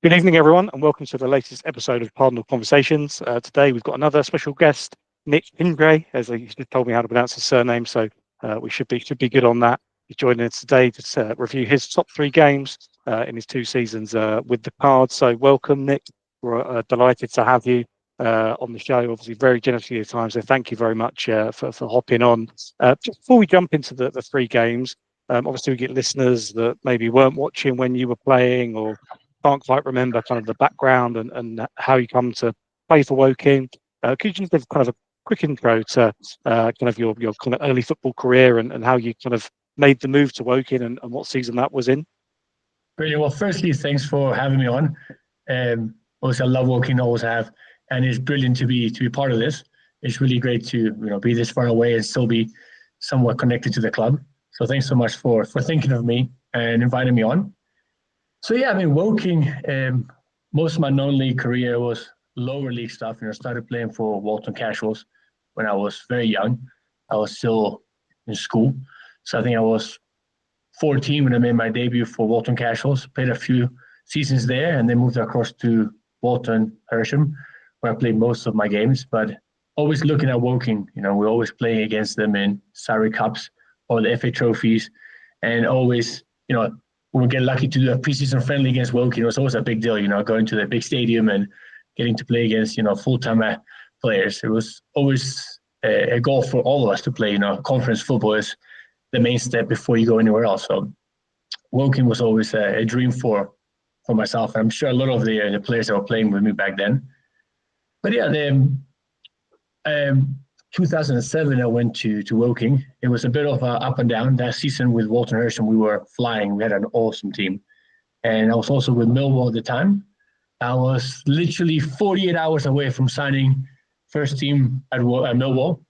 Good evening, everyone, and welcome to the latest episode of Cardinal Conversations. Today, we've got another special guest, Nick Gindre, as he just told me how to pronounce his surname, so we should be good on that. He's joining us today to review his top three games in his two seasons with the Cards. So, welcome, Nick. We're delighted to have you on the show. Obviously, very generous of your time, so thank you very much for hopping on. Just before we jump into the three games, obviously we get listeners that maybe weren't watching when you were playing or can't quite remember kind of the background and how you come to play for Woking. Could you just give kind of a quick intro to kind of your kind of early football career and how you kind of made the move to Woking and what season that was in? Brilliant. Well, firstly, thanks for having me on. Also, I love Woking, always have, and it's brilliant to be part of this. It's really great to be this far away and still be somewhat connected to the club. So thanks so much for thinking of me and inviting me on. So yeah, I mean, Woking, most of my non-league career was lower league stuff. I started playing for Walton Casuals when I was very young. I was still in school. So I think I was 14 when I made my debut for Walton Casuals, played a few seasons there, and then moved across to Walton Hersham, where I played most of my games. But always looking at Woking, we're always playing against them in Surrey Cups or the FA trophies, and always, when we get lucky to do a preseason friendly against Woking, it was always a big deal, going to the big stadium and getting to play against, full-time players. It was always a goal for all of us to play, conference football is the main step before you go anywhere else. So Woking was always a dream for myself. And I'm sure a lot of the players that were playing with me back then. But yeah, 2007, I went to Woking. It was a bit of a up and down. That season with Walton Hersham, we were flying. We had an awesome team. And I was also with Millwall at the time. I was literally 48 hours away from signing first team at Millwall.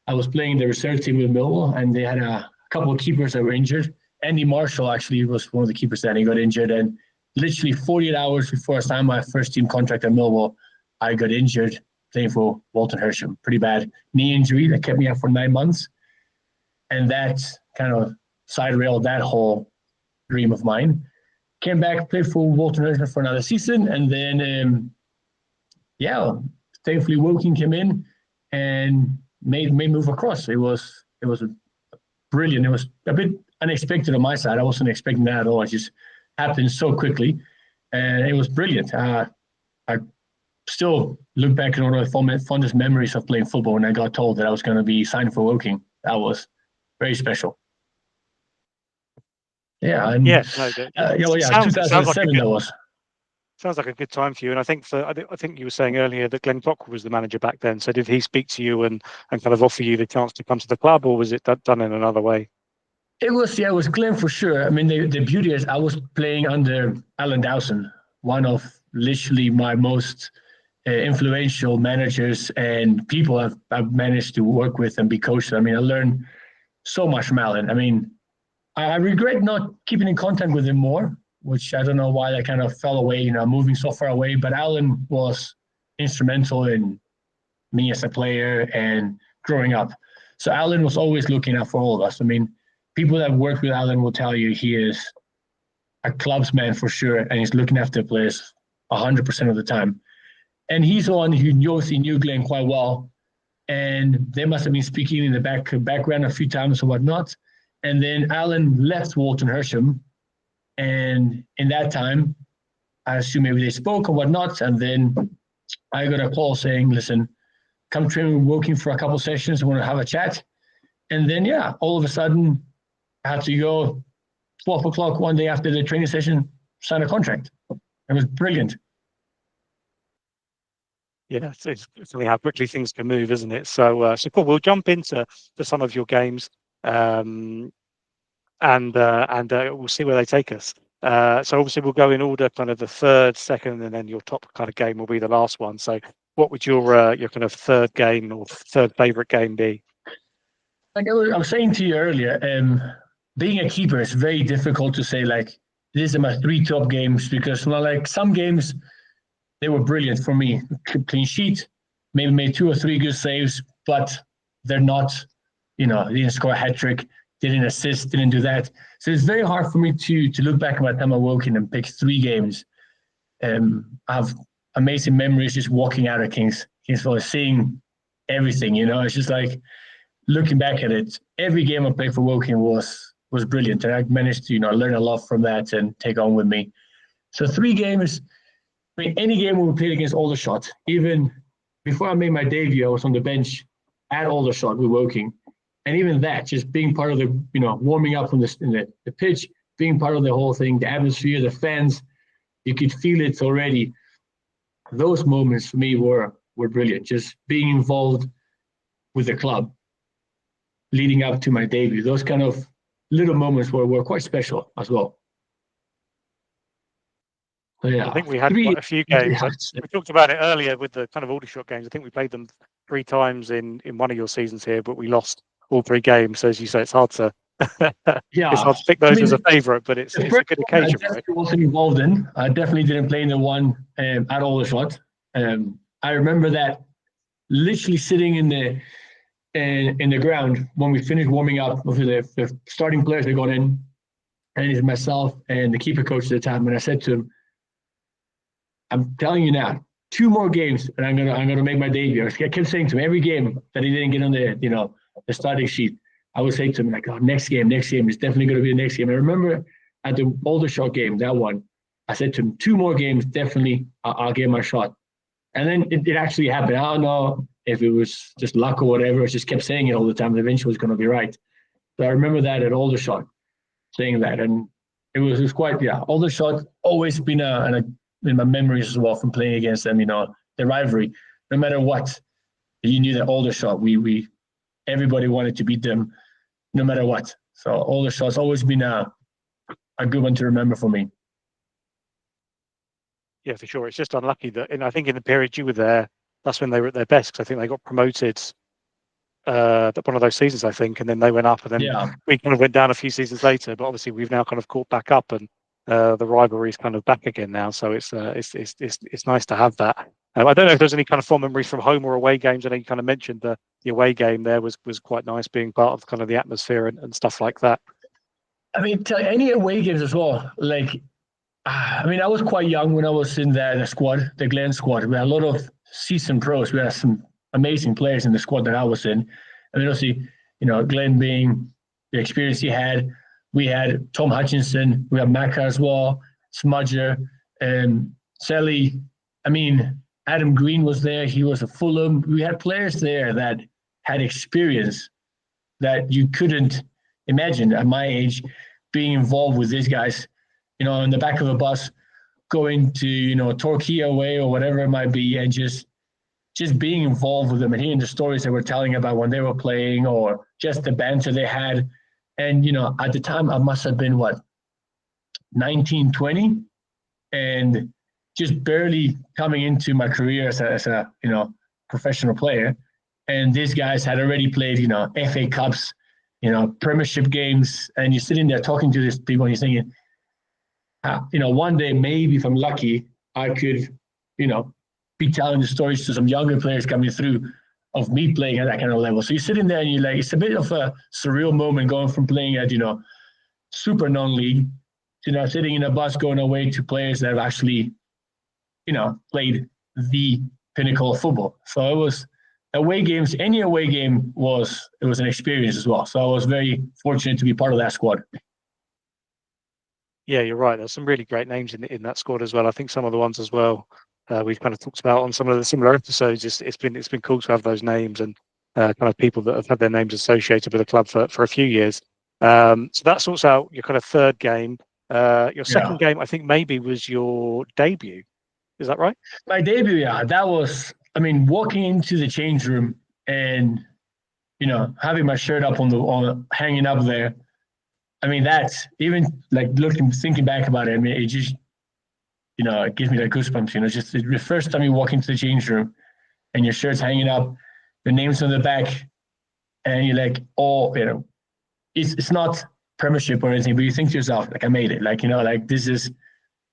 I was playing the reserve team with Millwall, and they had a couple of keepers that were injured. Andy Marshall actually was one of the keepers that he got injured. And literally 48 hours before I signed my first team contract at Millwall, I got injured playing for Walton Hersham. Pretty bad knee injury that kept me out for 9 months. And that kind of side railed that whole dream of mine. Came back, played for Walton Hersham for another season. And then, thankfully Woking came in and made move across. It was brilliant. It was a bit unexpected on my side. I wasn't expecting that at all. It just happened so quickly. And it was brilliant. I still look back at one of the fondest memories of playing football when I got told that I was going to be signed for Woking. That was very special. Yeah. And, 2007 that was. Sounds like a good time for you. And I think you were saying earlier that Glenn Cockrell was the manager back then. So did he speak to you and kind of offer you the chance to come to the club, or was it done in another way? It was Glenn for sure. I mean, the beauty is I was playing under Alan Dowson, one of literally my most influential managers and people I've managed to work with and be coached. I mean, I learned so much from Alan. I mean, I regret not keeping in contact with him more, which I don't know why I kind of fell away, moving so far away. But Alan was instrumental in me as a player and growing up. So Alan was always looking out for all of us. I mean, people that worked with Alan will tell you he is a clubsman for sure, and he's looking after players 100% of the time. And he's the one who knew Glenn quite well, and they must have been speaking in the background a few times or whatnot. And then Alan left Walton Hersham, and in that time, I assume maybe they spoke or whatnot, and then I got a call saying, "Listen, come train with Woking for a couple of sessions. I want to have a chat." And then, all of a sudden, I had to go 12 o'clock one day after the training session, sign a contract. It was brilliant. Yeah, it's funny how quickly things can move, isn't it? So cool. We'll jump into some of your games, and we'll see where they take us. So obviously we'll go in order, kind of the third, second, and then your top kind of game will be the last one. So what would your kind of third game or third favorite game be? Like I was saying to you earlier, being a keeper is very difficult to say, like, these are my three top games, because like some games, they were brilliant for me. Clean sheet, maybe made 2 or 3 good saves, but they're not, they didn't score a hat trick, didn't assist, didn't do that. So it's very hard for me to look back at my time at Woking and pick 3 games. I have amazing memories just walking out of Kingsville, seeing everything. It's just like looking back at it. Every game I played for Woking was brilliant, and I managed to learn a lot from that and take on with me. So 3 games. I mean, any game we played against Aldershot, even before I made my debut, I was on the bench at Aldershot with Woking. And even that, just being part of the, warming up on the pitch, being part of the whole thing, the atmosphere, the fans, you could feel it already. Those moments for me were brilliant. Just being involved with the club leading up to my debut. Those kind of little moments were quite special as well. So, yeah, I think we had quite a few games. We talked about it earlier with the kind of Aldershot games. I think we played them 3 times in one of your seasons here, but we lost all 3 games. So as you say, it's hard to it's hard to pick those as a favourite, but it's a good occasion. I definitely wasn't involved in. I definitely didn't play in the one at Aldershot. I remember that literally sitting in the ground when we finished warming up with the starting players that got in, and it's myself and the keeper coach at the time, and I said to him, I'm telling you now, 2 more games and I'm gonna make my debut. I kept saying to him every game that he didn't get on the starting sheet, I would say to him like, oh, next game, it's definitely gonna be the next game. I remember at the Aldershot game, that one, I said to him, 2 more games, definitely I'll get my shot. And then it actually happened. I don't know if it was just luck or whatever. I just kept saying it all the time. And eventually it was gonna be right. So I remember that at Aldershot, saying that, and it was quite Aldershot always been in my memories as well from playing against them, the rivalry. No matter what, you knew that Aldershot, we everybody wanted to beat them no matter what. So Aldershot's always been a good one to remember for me. Yeah, for sure. It's just unlucky that, and I think in the period you were there, that's when they were at their best, because I think they got promoted one of those seasons, I think, and then they went up, and then we kind of went down a few seasons later. But obviously, we've now kind of caught back up, and the rivalry is kind of back again now. So it's nice to have that. I don't know if there's any kind of fond memories from home or away games. I know you kind of mentioned the away game there was quite nice, being part of kind of the atmosphere and stuff like that. I mean, any away games as well. Like, I mean, I was quite young when I was in the squad, the Glen squad. We had a lot of seasoned pros. We had some amazing players in the squad that I was in. And obviously, Glenn being the experience he had, we had Tom Hutchinson, we had Macca as well, Smudger, and Selly. I mean, Adam Green was there. He was a Fulham. We had players there that had experience that you couldn't imagine at my age being involved with these guys, in the back of a bus, going to, Torquay away or whatever it might be, and just being involved with them and hearing the stories they were telling about when they were playing, or just the banter they had. And, at the time I must have been 19, 20, and just barely coming into my career as a professional player. And these guys had already played, FA Cups, Premiership games, and you're sitting there talking to these people and you're thinking, one day, maybe if I'm lucky, I could, be telling the stories to some younger players coming through of me playing at that kind of level. So you're sitting there and you're like, it's a bit of a surreal moment going from playing at, super non-league to sitting in a bus going away to players that have actually, played the pinnacle of football. So it was away games. Any away game was an experience as well. So I was very fortunate to be part of that squad. Yeah, you're right. There's some really great names in that squad as well. I think some of the ones as well we've kind of talked about on some of the similar episodes. It's been cool to have those names and kind of people that have had their names associated with the club for a few years. So that sorts out your kind of third game. Your second game, I think, maybe was your debut. Is that right? My debut, yeah. That was, walking into the change room and, having my shirt up on hanging up there. That's even like thinking back about it. it just, it gives me like goosebumps. It's just the first time you walk into the change room and your shirt's hanging up, the name's on the back, and you're like, oh, it's not Premiership or anything, but you think to yourself, like, I made it. Like, this is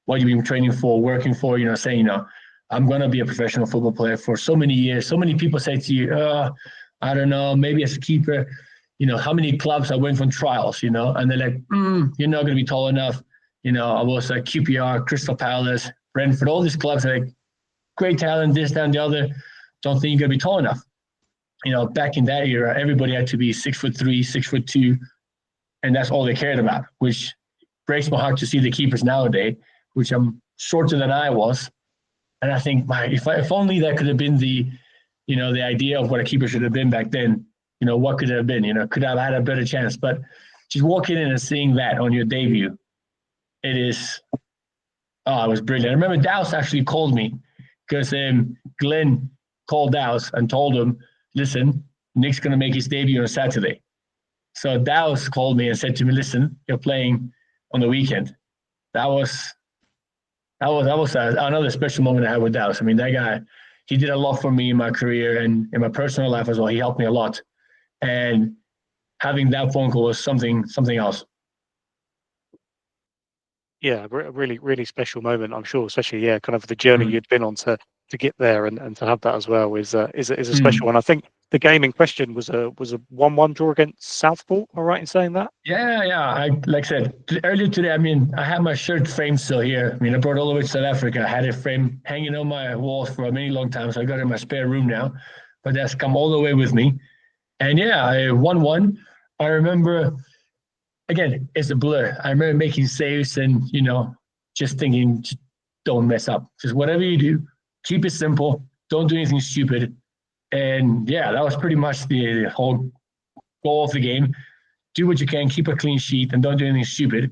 what you've been training for, working for, saying, I'm going to be a professional football player for so many years. So many people say to you, I don't know, maybe as a keeper, how many clubs I went from trials, and they're like, you're not going to be tall enough. I was at QPR, Crystal Palace, Brentford, all these clubs are like great talent, this, that, and the other. Don't think you're gonna be tall enough. Back in that era, everybody had to be 6'3", 6'2", and that's all they cared about, which breaks my heart to see the keepers nowadays, which I'm shorter than I was. And I think, if only that could have been the idea of what a keeper should have been back then, what could it have been? Could have had a better chance. But just walking in and seeing that on your debut, it was brilliant. I remember Douse actually called me because Glenn called Douse and told him, listen, Nick's going to make his debut on Saturday. So Douse called me and said to me, listen, you're playing on the weekend. That was another special moment I had with Douse. I mean, that guy, he did a lot for me in my career and in my personal life as well. He helped me a lot. And having that phone call was something else. Yeah, a really, really special moment, I'm sure, especially, kind of the journey you'd been on to get there and to have that as well is a special one. I think the game in question was a 1-1 draw against Southport. Am I right in saying that? Yeah. Like I said, earlier today, I mean, I have my shirt framed still here. I mean, I brought it all the way to South Africa. I had it framed hanging on my walls for a many long time, so I got it in my spare room now. But that's come all the way with me. And yeah, I 1-1. I remember, again, it's a blur. I remember making saves and, just thinking, just don't mess up. Just whatever you do, keep it simple. Don't do anything stupid. And yeah, that was pretty much the whole goal of the game. Do what you can, keep a clean sheet, and don't do anything stupid.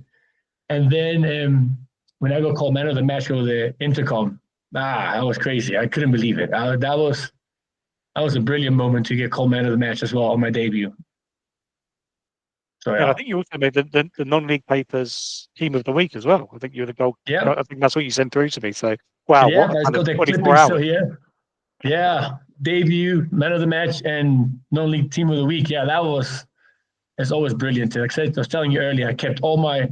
And then when I got called man of the match over the intercom, that was crazy. I couldn't believe it. That was a brilliant moment to get called man of the match as well on my debut. So yeah. And I think you also made the non-league papers team of the week as well. I think you were the goal. Yeah. I think that's what you sent through to me. So wow, Yeah, what guys, kind got of the 24 clippings still hours. here. Yeah, debut, man of the match, and non-league team of the week. Yeah, it's always brilliant. Like I said, I was telling you earlier, I kept all my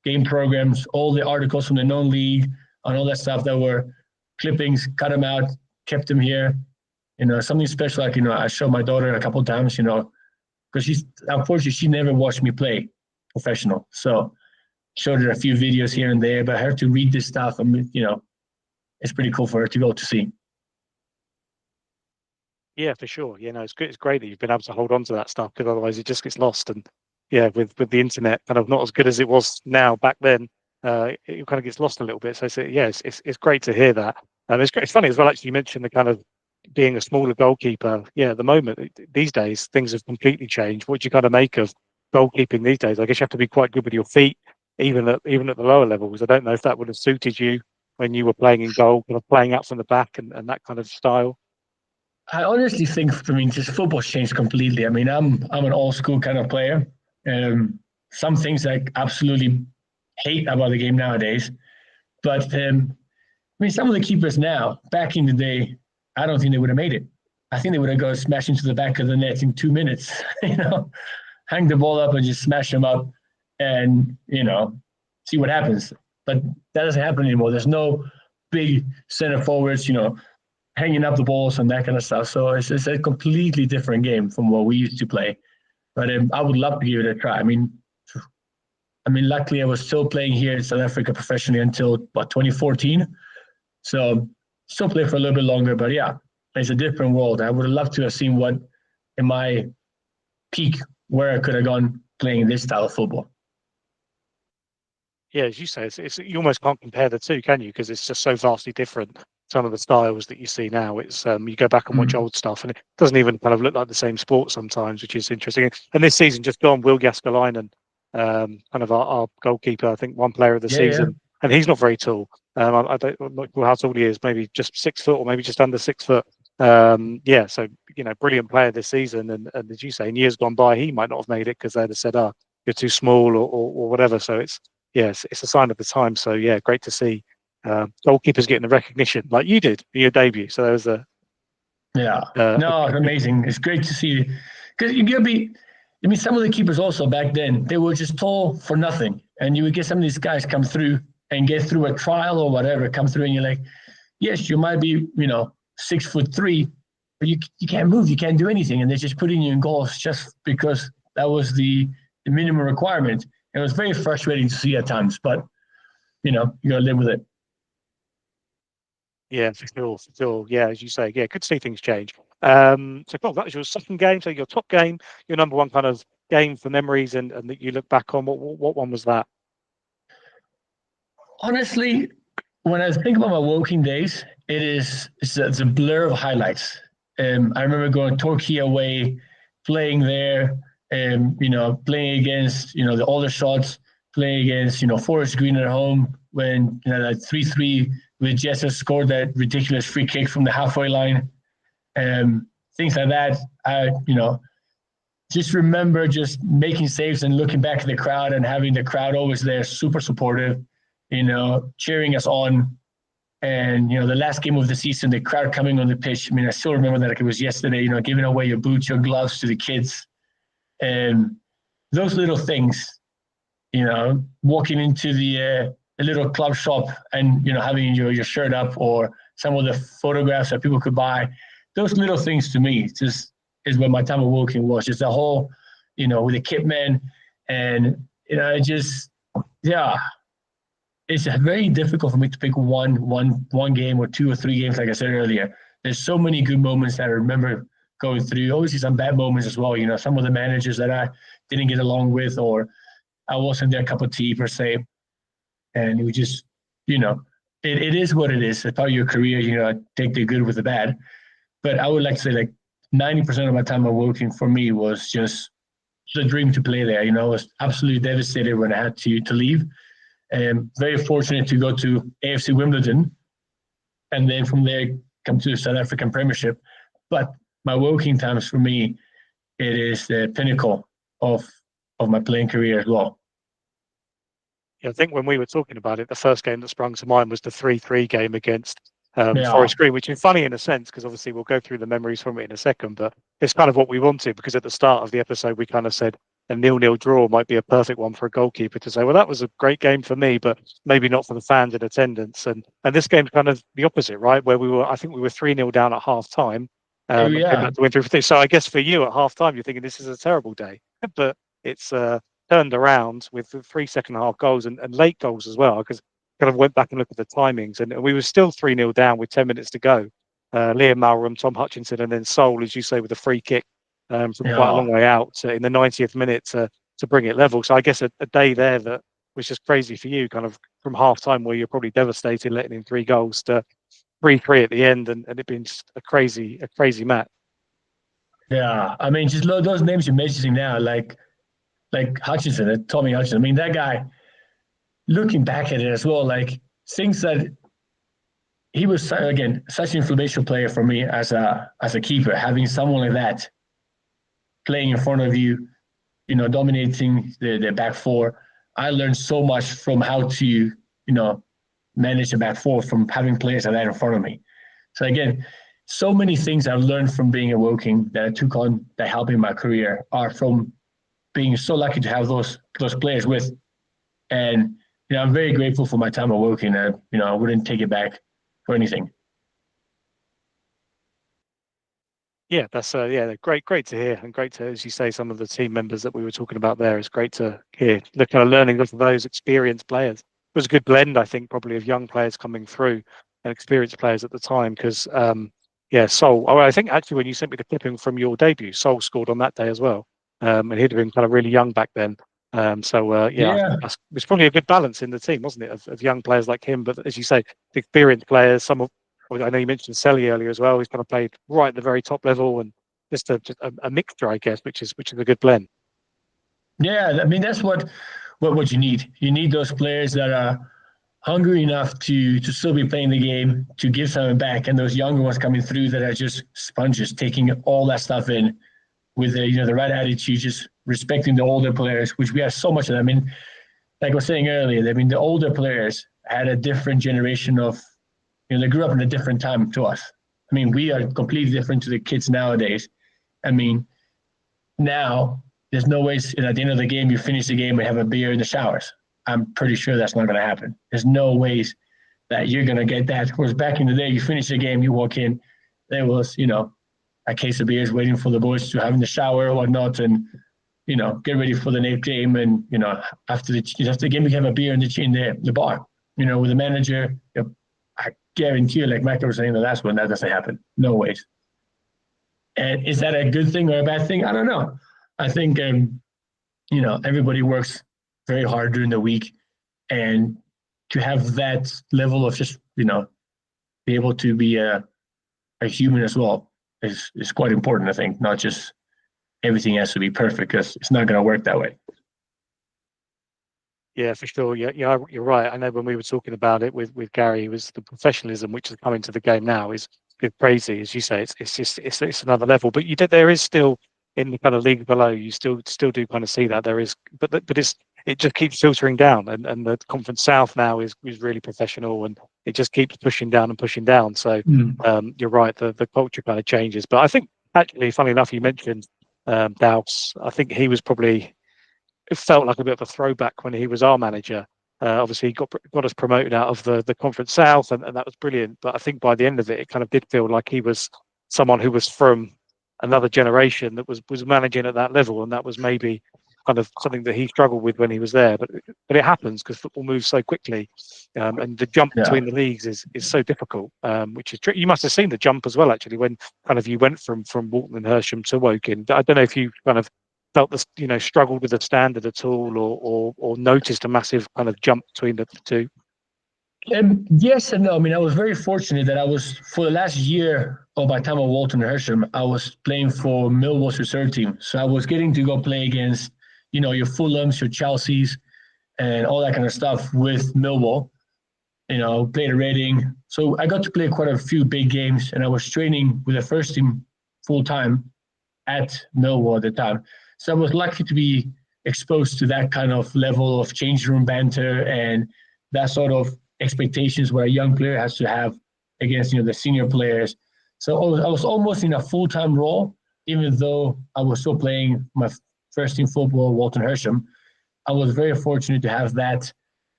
game programs, all the articles from the non-league, and all that stuff that were clippings, cut them out, kept them here. Something special, like, I showed my daughter a couple of times, because unfortunately, she never watched me play professional. So showed her a few videos here and there, but I had to read this stuff. I mean, it's pretty cool for her to go to see. Yeah, for sure. It's good. It's great that you've been able to hold on to that stuff, because otherwise it just gets lost. And yeah, with the internet kind of not as good as it was now back then, it kind of gets lost a little bit. So it's great to hear that. It's funny as well. Actually, you mentioned the kind of being a smaller goalkeeper. Yeah, at the moment these days things have completely changed. What do you kind of make of goalkeeping these days? I guess you have to be quite good with your feet, even at the lower levels. I don't know if that would have suited you when you were playing in goal, kind of playing out from the back and that kind of style. I honestly think, just football's changed completely. I mean, I'm an old school kind of player. Some things I absolutely hate about the game nowadays, but some of the keepers now, back in the day, I don't think they would have made it. I think they would have gone smash into the back of the net in 2 minutes. Hang the ball up and just smash them up, and see what happens. But that doesn't happen anymore. There's no big center forwards, hanging up the balls and that kind of stuff. So it's a completely different game from what we used to play. But I would love to give it a try. I mean, luckily I was still playing here in South Africa professionally until 2014. So still play for a little bit longer. But yeah, it's a different world. I would have loved to have seen what in my peak where I could have gone playing this style of football. Yeah, as you say, it's you almost can't compare the two, can you? Because it's just so vastly different. Some of the styles that you see now, it's you go back and watch old stuff, and it doesn't even kind of look like the same sport sometimes, which is interesting. And this season just gone, Will Gaskelainen, kind of our goalkeeper, I think one player of the season, and he's not very tall. I don't know how tall he is, maybe just 6 foot or maybe just under 6 foot. So brilliant player this season. And as you say, in years gone by, he might not have made it because they'd have said, "Oh, you're too small" or whatever. So it's a sign of the time. So yeah, great to see goalkeepers getting the recognition like you did in your debut. So there was amazing. It's great to see, because you're gonna be. I mean, some of the keepers also back then, they were just tall for nothing, and you would get some of these guys come through and get through a trial or whatever, come through, and you're like, yes, you might be 6'3", but you can't move, you can't do anything, and they're just putting you in goals just because that was the minimum requirement. It was very frustrating to see at times, but you got to live with it. Yeah, for sure, for sure. Yeah, as you say, yeah, good to see things change. So cool, that was your second game. So your top game, your number one kind of game for memories and that you look back on. What one was that? Honestly, when I think about my Woking days, it's a blur of highlights. I remember going Torquay away, playing there, playing against the older shots, playing against Forest Green at home when that 3-3 with Jesus scored that ridiculous free kick from the halfway line, things like that. I just remember just making saves and looking back at the crowd and having the crowd always there, super supportive, cheering us on. And the last game of the season, the crowd coming on the pitch. I mean, I still remember that like it was yesterday. Giving away your boots, your gloves to the kids, and those little things. Walking into the little club shop and having your shirt up, or some of the photographs that people could buy. Those little things to me just is what my time at Woking was. Just a whole, with the kit man, and it just it's very difficult for me to pick one game or two or three games, like I said earlier. There's so many good moments that I remember going through. Obviously, some bad moments as well. Some of the managers that I didn't get along with, or I wasn't their cup of tea per se. And it was just, it is what it is. It's part of your career. Take the good with the bad. But I would like to say like 90% of my time at Woking for me was just the dream to play there. I was absolutely devastated when I had to leave. Very fortunate to go to AFC Wimbledon, and then from there come to the South African Premiership. But my Woking times for me, it is the pinnacle of my playing career as well. Yeah, I think when we were talking about it, the first game that sprung to mind was the 3-3 game against Yeah. Forest Green, which is funny in a sense because obviously we'll go through the memories from it in a second, but it's kind of what we wanted because at the start of the episode we kind of said a 0-0 draw might be a perfect one for a goalkeeper to say, well, that was a great game for me, but maybe not for the fans in attendance. And this game's kind of the opposite, right? Where I think we were 3-0 down at half time. And came back to win 3-3. So I guess for you at half time, you're thinking this is a terrible day, but it's turned around with the 3 second half goals and late goals as well, because kind of went back and looked at the timings and we were still 3-0 down with 10 minutes to go. Liam Malram, Tom Hutchinson, and then Sol, as you say, with a free kick from quite a long way out in the 90th minute to bring it level. So I guess a day there that was just crazy for you, kind of from half time where you're probably devastated letting in 3 goals to 3-3 at the end and it being just a crazy match. Yeah, I mean, just those names you're mentioning now, like Hutchinson, Tommy Hutchinson. I mean, that guy, looking back at it as well, like things that he was, again, such an influential player for me as a keeper, having someone like that playing in front of you, dominating the back four. I learned so much from how to, manage the back four from having players like that in front of me. So again, so many things I've learned from being at Woking that I took on that helped me in my career are from being so lucky to have those players with. And I'm very grateful for my time at Woking. I wouldn't take it back for anything. Yeah, that's great to hear, and great to, as you say, some of the team members that we were talking about there. It's great to hear the kind of learning of those experienced players. It was a good blend, I think, probably of young players coming through and experienced players at the time. Because Sol. Oh, I think actually when you sent me the clipping from your debut, Sol scored on that day as well, and he'd have been kind of really young back then. I think it was probably a good balance in the team, wasn't it, of young players like him, but as you say, the experienced players, some of. I know you mentioned Selly earlier as well. He's kind of played right at the very top level, and just a mixture, I guess, which is a good blend. Yeah, I mean that's what you need. You need those players that are hungry enough to still be playing the game, to give something back, and those younger ones coming through that are just sponges, taking all that stuff in with the right attitude, just respecting the older players, which we have so much of. I mean, like I was saying earlier, I mean the older players had a different generation of. They grew up in a different time to us. I mean, we are completely different to the kids nowadays. I mean, now there's no ways at the end of the game you finish the game and have a beer in the showers. I'm pretty sure that's not going to happen. There's no ways that you're going to get that. Whereas back in the day, you finish the game, you walk in, there was, a case of beers waiting for the boys to have in the shower or whatnot, and get ready for the next game. And after the game, you have a beer in the bar. With the manager, I guarantee you, like Michael was saying the last one, that doesn't happen. No ways. And is that a good thing or a bad thing? I don't know. I think, everybody works very hard during the week, and to have that level of just, be able to be a human as well is quite important, I think, not just everything has to be perfect, because it's not going to work that way. Yeah, for sure. Yeah, you're right. I know when we were talking about it with Gary, it was the professionalism which is coming to the game now is crazy, as you say. It's another level. But there is still in the kind of league below. You still do kind of see that there is, but it just keeps filtering down, and the Conference South now is really professional, and it just keeps pushing down and pushing down. So you're right. The culture kind of changes. But I think actually, funny enough, you mentioned Douse. I think he was probably. It felt like a bit of a throwback when he was our manager. Obviously, he got us promoted out of the Conference South, and that was brilliant. But I think by the end of it, it kind of did feel like he was someone who was from another generation that was managing at that level, and that was maybe kind of something that he struggled with when he was there. But it happens because football moves so quickly, and the jump between the leagues is so difficult. Which is you must have seen the jump as well, actually, when kind of you went from Walton and Hersham to Woking. I don't know if you kind of felt this, struggled with the standard at all, or noticed a massive kind of jump between the two? Yes and no. I mean, I was very fortunate that I was, for the last year of my time at Walton Hersham, I was playing for Millwall's reserve team. So I was getting to go play against, your Fulhams, your Chelseas, and all that kind of stuff with Millwall. Played a Reading. So I got to play quite a few big games, and I was training with the first team full time at Millwall at the time. So I was lucky to be exposed to that kind of level of change room banter and that sort of expectations where a young player has to have against the senior players. So I was almost in a full-time role, even though I was still playing my first team football, Walton Hersham. I was very fortunate to have that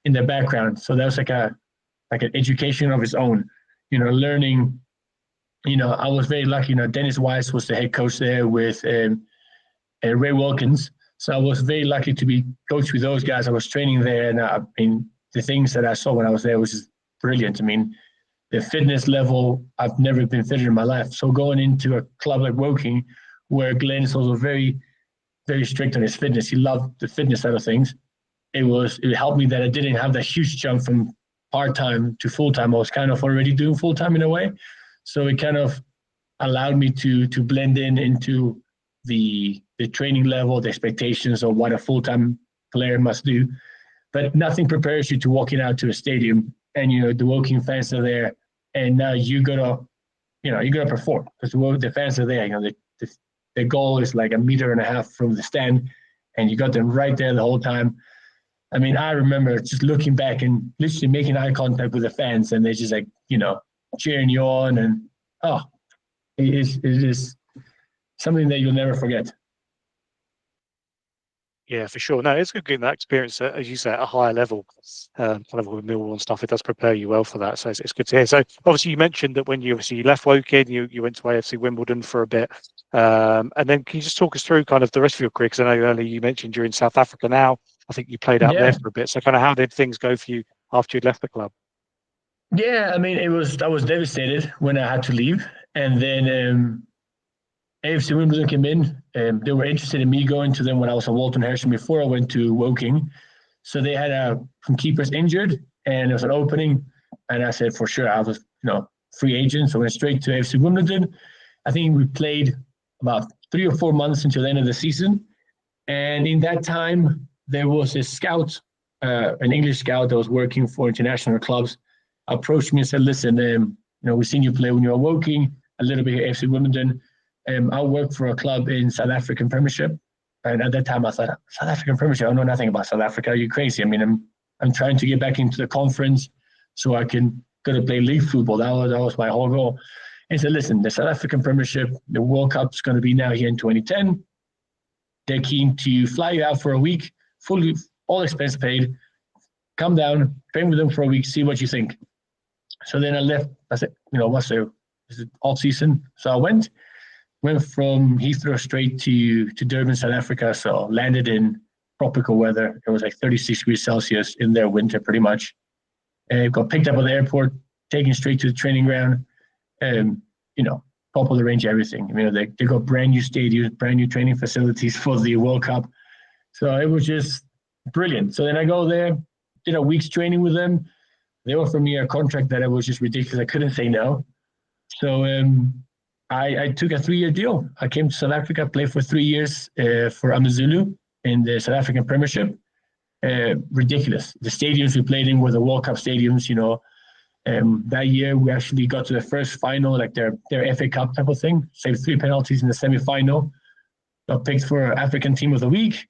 in the background. So that was like an education of its own, learning. I was very lucky. Dennis Weiss was the head coach there with Ray Wilkins. So I was very lucky to be coached with those guys. I was training there, and the things that I saw when I was there was just brilliant. I mean, the fitness level, I've never been fitter in my life. So going into a club like Woking, where Glenn is also very, very strict on his fitness, he loved the fitness side of things. It helped me that I didn't have that huge jump from part-time to full-time. I was kind of already doing full-time in a way. So it kind of allowed me to blend into the training level, the expectations of what a full-time player must do. But nothing prepares you to walking out to a stadium and the Woking fans are there, and now you gotta perform because the fans are there. The goal is like 1.5 meters from the stand, and you got them right there the whole time. I mean, I remember just looking back and literally making eye contact with the fans, and they're just like cheering you on, and it is something that you'll never forget. Yeah, for sure. No, it's good getting that experience, as you say, at a higher level, kind of with Millwall and stuff. It does prepare you well for that. So it's good to hear. So obviously you mentioned that when you left Woking, you went to AFC Wimbledon for a bit. And then can you just talk us through kind of the rest of your career? Because I know earlier you mentioned you're in South Africa now. I think you played out there for a bit. So kind of how did things go for you after you'd left the club? Yeah, I mean, I was devastated when I had to leave. And then AFC Wimbledon came in, and they were interested in me going to them when I was at Walton Hersham before I went to Woking. So they had some keepers injured, and there was an opening. And I said, for sure, I was, free agent. So I went straight to AFC Wimbledon. I think we played about 3 or 4 months until the end of the season. And in that time, there was a scout, an English scout that was working for international clubs, approached me and said, listen, we've seen you play when you were Woking, a little bit at AFC Wimbledon. I worked for a club in South African Premiership, and at that time I thought, South African Premiership, I know nothing about South Africa. Are you crazy? I mean, I'm trying to get back into the conference so I can go to play league football. That was my whole goal. And he said, listen, the South African Premiership, the World Cup's going to be now here in 2010. They're keen to fly you out for a week, fully all expense paid. Come down, train with them for a week, see what you think. So then I left. I said, is it off season? So I went from Heathrow straight to Durban, South Africa. So landed in tropical weather. It was like 36 degrees Celsius in their winter, pretty much. Got picked up at the airport, taken straight to the training ground. You know, top of the range, everything. You know, they got brand new stadiums, brand new training facilities for the World Cup. So it was just brilliant. So then I go there, did a week's training with them. They offered me a contract that was just ridiculous. I couldn't say no. So I took a 3-year deal. I came to South Africa, played for 3 years for AmaZulu in the South African Premiership. Ridiculous. The stadiums we played in were the World Cup stadiums, you know. That year we actually got to the first final, like their FA Cup type of thing. Saved 3 penalties in the semi-final. Got picked for African Team of the Week.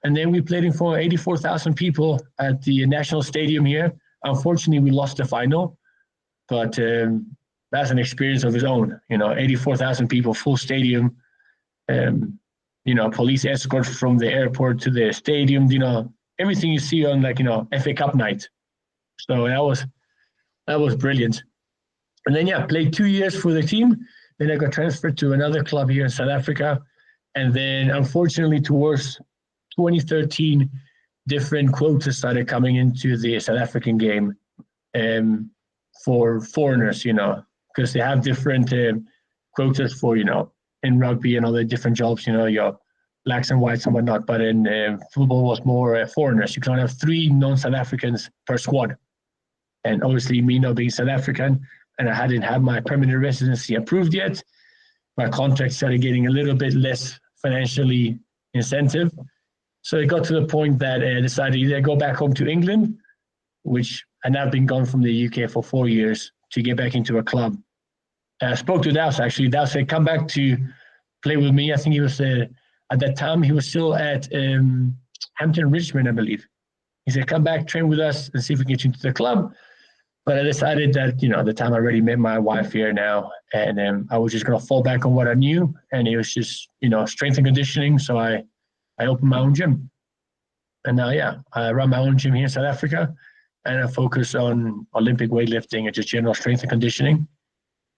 And then we played in for 84,000 people at the National Stadium here. Unfortunately, we lost the final, but that's an experience of its own. You know, 84,000 people, full stadium. You know, police escort from the airport to the stadium. You know, everything you see on, like, you know, FA Cup night. So that was brilliant. And then played 2 years for the team. Then I got transferred to another club here in South Africa, and then unfortunately towards 2013, different quotas started coming into the South African game for foreigners, you know, because they have different quotas for, you know, in rugby and other different jobs, you know, your blacks and whites and whatnot. But in football was more foreigners. You can only have 3 non-South Africans per squad. And obviously me not being South African, and I hadn't had my permanent residency approved yet, my contract started getting a little bit less financially incentive. So it got to the point that I decided to either go back home to England, which had now been gone from the UK for 4 years, to get back into a club. I spoke to Douse, actually. Douse said, come back to play with me. I think he was, at that time, he was still at Hampton Richmond, I believe. He said, come back, train with us, and see if we can get you into the club. But I decided that, you know, at the time I already met my wife here now, and I was just going to fall back on what I knew. And it was just, you know, strength and conditioning. So I opened my own gym. And now, I run my own gym here in South Africa, and I focus on Olympic weightlifting and just general strength and conditioning.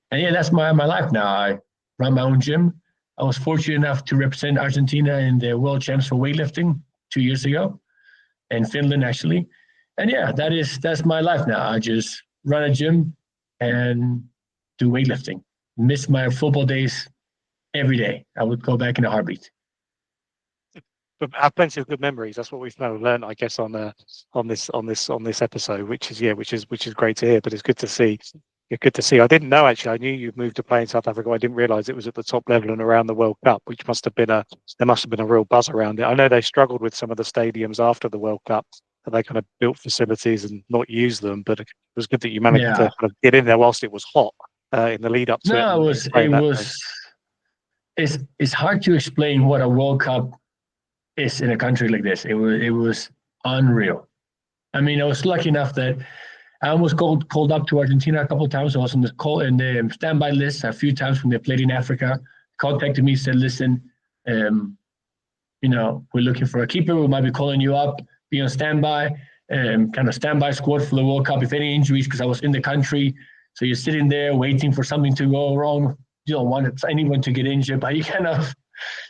And that's my life now. I run my own gym. I was fortunate enough to represent Argentina in the World Champs for weightlifting 2 years ago, in Finland, actually. And that's my life now. I just run a gym and do weightlifting. Miss my football days every day. I would go back in a heartbeat. But I have plenty of good memories. That's what we've kind of learned, I guess, on this episode, which is great to hear. But it's good to see. It's good to see. I didn't know, actually. I knew you moved to play in South Africa. I didn't realise it was at the top level and around the World Cup, which there must have been a real buzz around it. I know they struggled with some of the stadiums after the World Cup. They kind of built facilities and not used them, but it was good that you managed to kind of get in there whilst it was hot in the lead up to it. No, it's hard to explain what a World Cup is in a country like this. It was unreal. I mean, I was lucky enough that I almost called up to Argentina a couple of times. I was on the standby list a few times when they played in Africa. Contacted me, said, listen, you know, we're looking for a keeper. We might be calling you up. Be on standby, kind of standby squad for the World Cup if any injuries, because I was in the country. So you're sitting there waiting for something to go wrong. You don't want anyone to get injured, but you kind of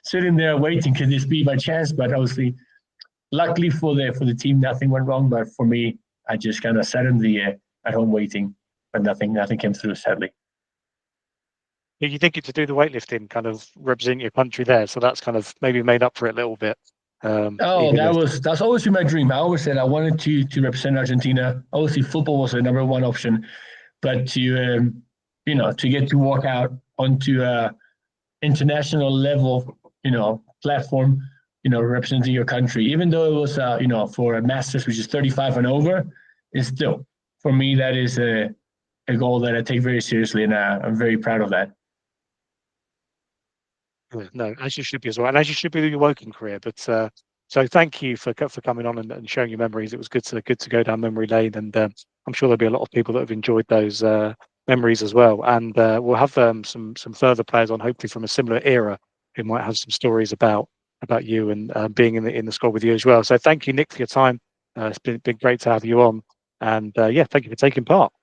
sitting there waiting, can this be by chance? But obviously, luckily for the team, nothing went wrong. But for me, I just kind of sat in the at home waiting, but nothing came through, sadly. You think to do the weightlifting, kind of represent your country there, so that's kind of maybe made up for it a little bit. That's always been my dream. I always said I wanted to represent Argentina. Obviously, football was the number one option, but to to get to walk out onto a international level, platform, representing your country, even though it was for a masters, which is 35 and over, is still, for me, that is a goal that I take very seriously, and I'm very proud of that. No, as you should be as well, and as you should be with your working career. But so thank you for coming on and sharing your memories. It was good to go down memory lane, and I'm sure there'll be a lot of people that have enjoyed those memories as well. And we'll have some further players on, hopefully from a similar era, who might have some stories about you and being in the squad with you as well. So thank you, Nick, for your time. It's been great to have you on, and thank you for taking part.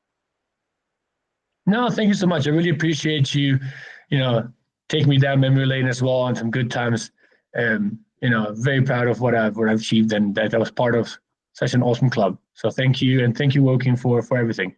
No, thank you so much. I really appreciate you, taking me down memory lane as well, and some good times. Very proud of what I've achieved, and that I was part of such an awesome club. So thank you, and thank you, Woking, for everything.